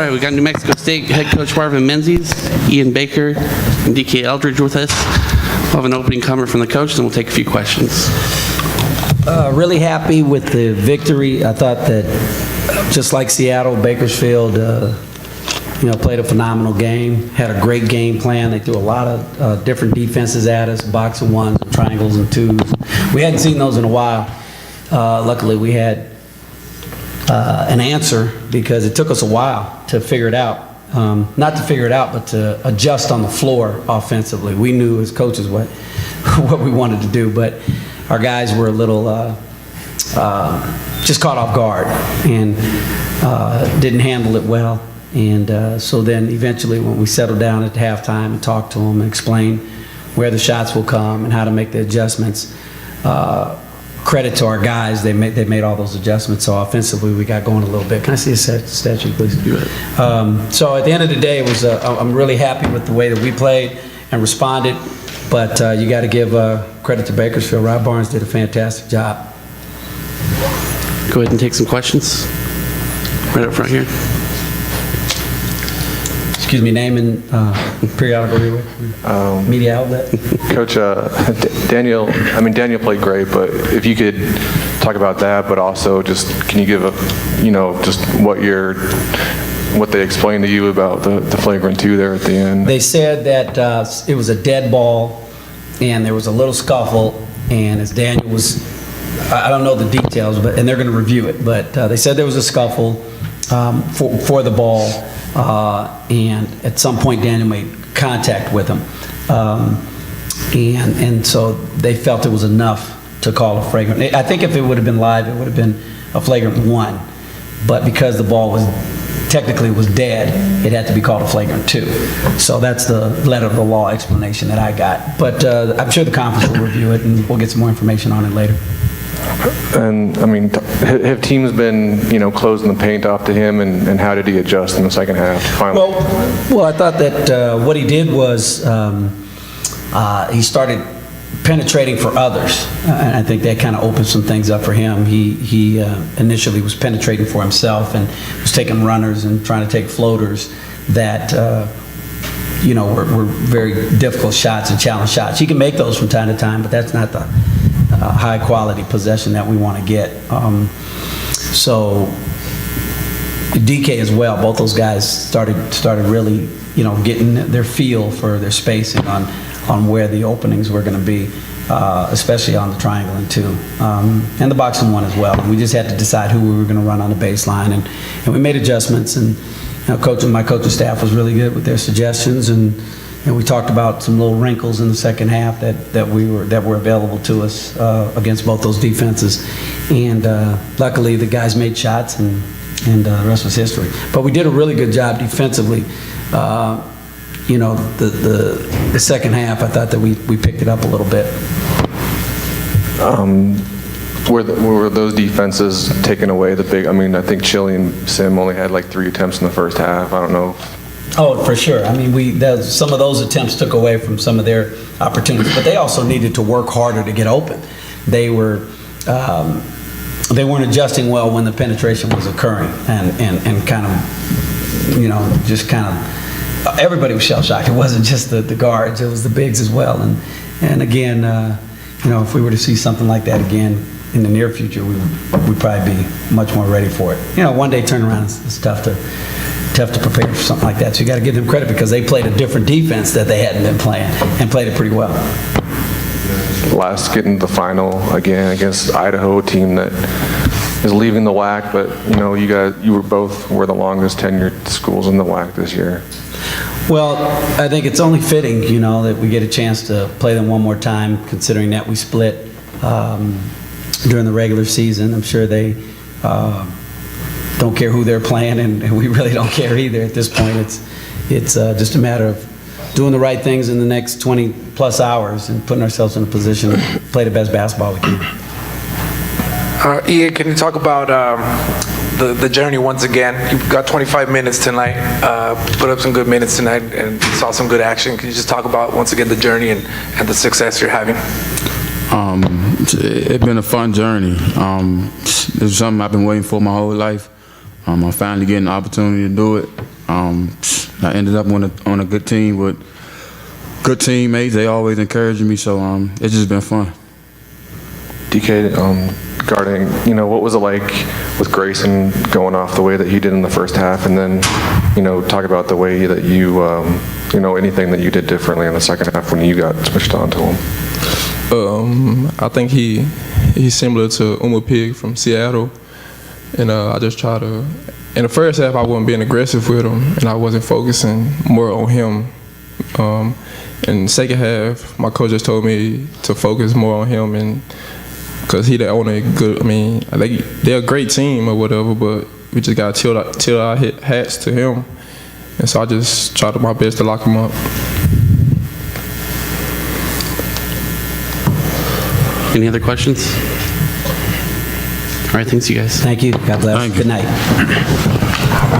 right, we got New Mexico State head coach Marvin Menzies, Ian Baker, and DK Eldridge with us. We'll have an opening comment from the coach, then we'll take a few questions. Really happy with the victory. I thought that just like Seattle, Bakersfield, played a phenomenal game, had a great game plan. They threw a lot of different defenses at us, box and ones, and triangles and twos. We hadn't seen those in a while. Luckily, we had an answer because it took us a while to figure it out. Not to figure it out, but to adjust on the floor offensively. We knew as coaches what we wanted to do, but our guys were a little just caught off guard and didn't handle it well. And so then eventually when we settled down at halftime and talked to them and explained where the shots will come and how to make the adjustments, credit to our guys, they made all those adjustments. So offensively we got going a little bit. Can I see a statue, please? So at the end of the day, it was I'm really happy with the way that we played and responded. But you got to give credit to Bakersfield. Rob Barnes did a fantastic job. Go ahead and take some questions. Right up front here. Excuse me, name and periodical media outlet. Coach, Daniel played great, but if you could talk about that, but also just can you give just what they explained to you about the flagrant 2 there at the end? They said that it was a dead ball and there was a little scuffle, and as Daniel was, I don't know the details, and they're going to review it, but they said there was a scuffle for the ball, and at some point Daniel made contact with him, and so they felt it was enough to call a flagrant. I think if it would have been live, it would have been a flagrant 1, but because the ball was technically dead, it had to be called a flagrant 2. So that's the letter of the law explanation that I got. But I'm sure the conference will review it and we'll get some more information on it later. And I mean, have teams been, closing the paint off to him, and how did he adjust in the second half? Finally? Well, I thought that what he did was he started penetrating for others, and I think that kind of opened some things up for him. He initially was penetrating for himself and was taking runners and trying to take floaters that were very difficult shots and challenge shots. He can make those from time to time, but that's not the high quality possession that we want to get. So DK as well, both those guys started really getting their feel for their spacing on where the openings were going to be, especially on the triangle and 2, and the box and 1 as well. We just had to decide who we were going to run on the baseline, and we made adjustments. And my coaching staff was really good with their suggestions, and we talked about some little wrinkles in the second half that were available to us against both those defenses. And luckily, the guys made shots, and the rest was history. But we did a really good job defensively. The second half, I thought that we picked it up a little bit. Were those defenses taking away the big? I mean, I think Chile and Sim only had like 3 attempts in the first half. I don't know. Oh, for sure. I mean, some of those attempts took away from some of their opportunities, but they also needed to work harder to get open. They weren't adjusting well when the penetration was occurring, and kind of, just kind of, everybody was shell-shocked. It wasn't just the guards, it was the bigs as well. And again, if we were to see something like that again in the near future, we'd probably be much more ready for it. One day turnaround is tough to prepare for something like that. So you got to give them credit because they played a different defense that they hadn't been playing and played it pretty well. Last, getting to the final again against Idaho, a team that is leaving the WAC, but you were the longest tenured schools in the WAC this year. Well, I think it's only fitting, that we get a chance to play them one more time, considering that we split during the regular season. I'm sure they don't care who they're playing, and we really don't care either at this point. It's just a matter of doing the right things in the next 20 plus hours and putting ourselves in a position to play the best basketball we can. Ian, can you talk about the journey once again? You've got 25 minutes tonight, put up some good minutes tonight and saw some good action. Can you just talk about once again the journey and the success you're having? It's been a fun journey. It's something I've been waiting for my whole life. I'm finally getting the opportunity to do it. I ended up on a good team with good teammates. They always encouraging me, so it's just been fun. DK, regarding, what was it like with Grayson going off the way that he did in the first half, and then, talk about the way that you, anything that you did differently in the second half when you got switched on to him? I think he's similar to Pig from Seattle, and I just try to. In the first half, I wasn't being aggressive with him, and I wasn't focusing more on him. In the second half, my coach just told me to focus more on him, and because he the only good. I mean, they're a great team or whatever, but we just got to tilt our hats to him, and so I just tried my best to lock him up. Any other questions? All right, thanks, you guys. Thank you. God bless. Thank you. Good night.